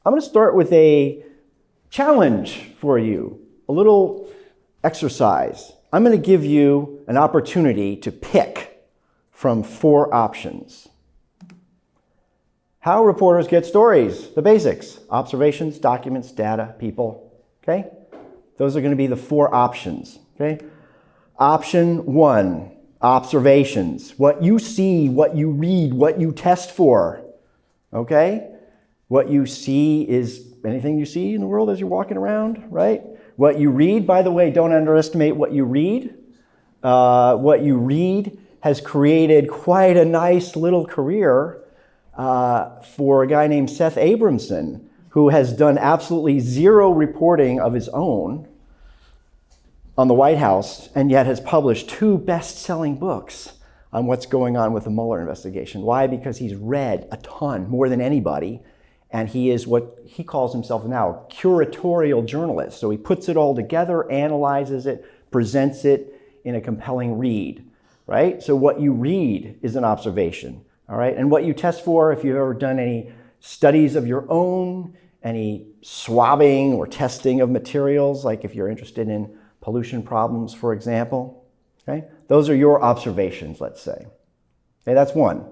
I'm going to start with a challenge for you, a little exercise. I'm going to give you an opportunity to pick from 4 options. How reporters get stories, the basics: observations, documents, data, people. Okay? Those are going to be the 4 options. Okay? Option 1, observations. What you see, what you read, what you test for. Okay? What you see is anything you see in the world as you're walking around, right? What you read, by the way, don't underestimate what you read. What you read has created quite a nice little career for a guy named Seth Abramson, who has done absolutely zero reporting of his own on the White House, and yet has published 2 best-selling books on what's going on with the Mueller investigation. Why? Because he's read a ton, more than anybody, and he is what he calls himself now, a curatorial journalist. So he puts it all together, analyzes it, presents it in a compelling read, right? So what you read is an observation, all right? And what you test for, if you've ever done any studies of your own, any swabbing or testing of materials, like if you're interested in pollution problems, for example, okay? Those are your observations, let's say. Okay, that's one.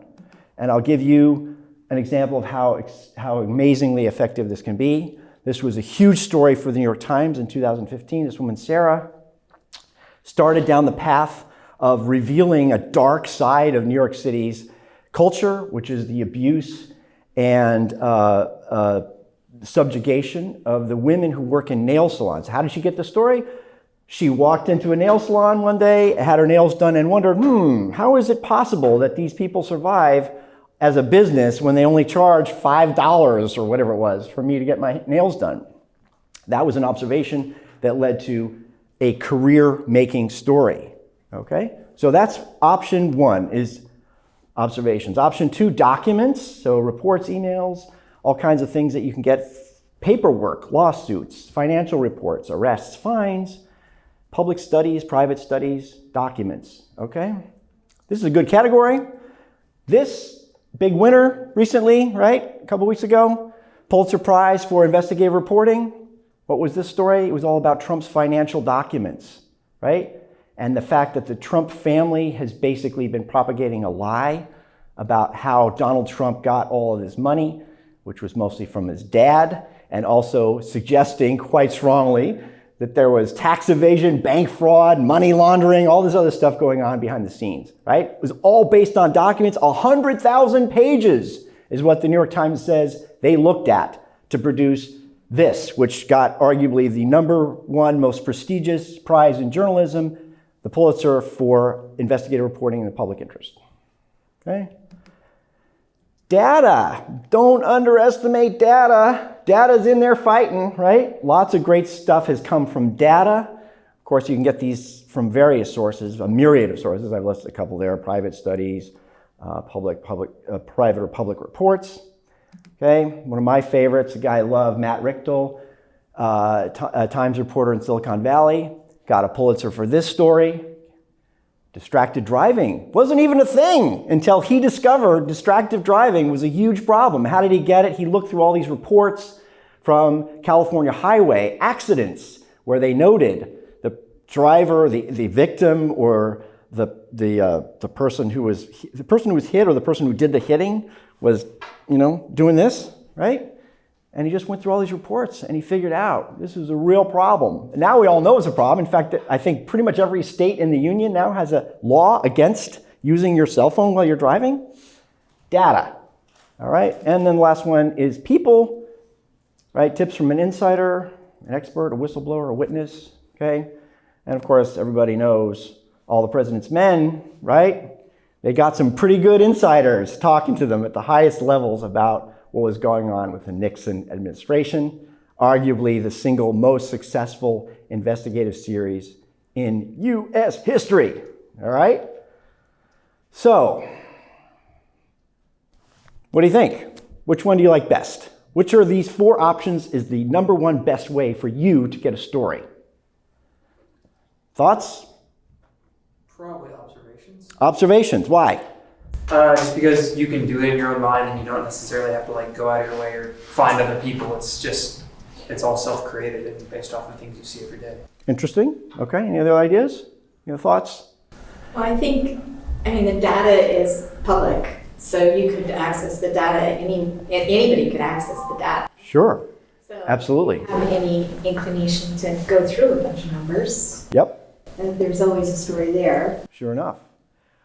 And I'll give you an example of how amazingly effective this can be. This was a huge story for the New York Times in 2015. This woman, Sarah, started down the path of revealing a dark side of New York City's culture, which is the abuse and subjugation of the women who work in nail salons. How did she get the story? She walked into a nail salon one day, had her nails done, and wondered, how is it possible that these people survive as a business when they only charge $5 or whatever it was for me to get my nails done? That was an observation that led to a career-making story, okay? So that's option 1, is observations. Option 2, documents, so reports, emails, all kinds of things that you can get, paperwork, lawsuits, financial reports, arrests, fines, public studies, private studies, documents, okay? This is a good category. This big winner recently, right? A couple weeks ago, Pulitzer Prize for investigative reporting. What was this story? It was all about Trump's financial documents, right? And the fact that the Trump family has basically been propagating a lie about how Donald Trump got all of his money, which was mostly from his dad, and also suggesting quite strongly that there was tax evasion, bank fraud, money laundering, all this other stuff going on behind the scenes, right? It was all based on documents. 100,000 pages is what the New York Times says they looked at to produce this, which got arguably the #1 most prestigious prize in journalism, the Pulitzer for investigative reporting in the public interest, okay? Data. Don't underestimate data. Data's in there fighting, right? Lots of great stuff has come from data. Of course, you can get these from various sources, a myriad of sources. I've listed a couple there: private studies, private or public reports. Okay, one of my favorites, a guy I love, Matt Richtel, a Times reporter in Silicon Valley, got a Pulitzer for this story. Distracted driving wasn't even a thing until he discovered distracted driving was a huge problem. How did he get it? He looked through all these reports from California highway accidents where they noted the driver, the victim, or the person who was hit, or the person who did the hitting was, doing this, right? And he just went through all these reports and he figured out this is a real problem. Now we all know it's a problem. In fact, I think pretty much every state in the union now has a law against using your cell phone while you're driving. Data, all right? And then the last one is people, right? Tips from an insider, an expert, a whistleblower, a witness, okay? And of course, everybody knows all the president's men, right? They got some pretty good insiders talking to them at the highest levels about what was going on with the Nixon administration, arguably the single most successful investigative series in U.S. history, all right? So, what do you think? Which one do you like best? Which of these 4 options is the #1 best way for you to get a story? Thoughts? Probably observations. Observations, why? Just because you can do it in your own mind and you don't necessarily have to like go out of your way or find other people. It's all self-created and based off of things you see every day. Interesting. Okay. Any other ideas? Any other thoughts? Well, I mean, the data is public, so you could access the data. Anybody could access the data. Sure. So Absolutely. if you have any inclination to go through a bunch of numbers, Yep. there's always a story there. Sure enough.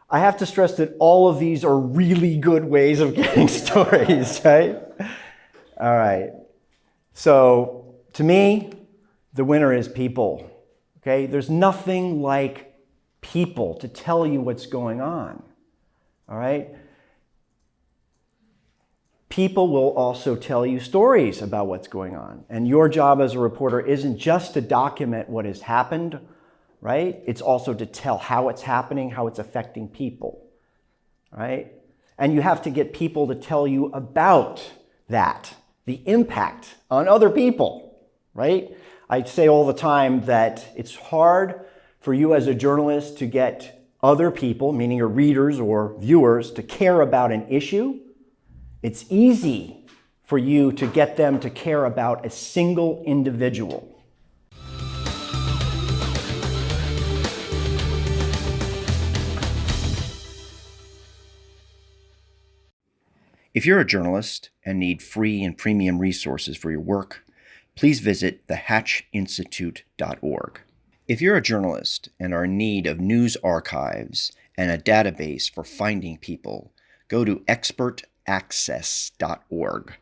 I have to stress that all of these are really good ways of getting stories, right? All right. So to me, the winner is people. Okay? There's nothing like people to tell you what's going on. All right? People will also tell you stories about what's going on. And your job as a reporter isn't just to document what has happened, right? It's also to tell how it's happening, how it's affecting people, right? And you have to get people to tell you about that, the impact on other people, right? I say all the time that it's hard for you as a journalist to get other people, meaning your readers or viewers, to care about an issue. It's easy for you to get them to care about a single individual. If you're a journalist and need free and premium resources for your work, please visit thehatchinstitute.org. If you're a journalist and are in need of news archives and a database for finding people, go to expertaccess.org.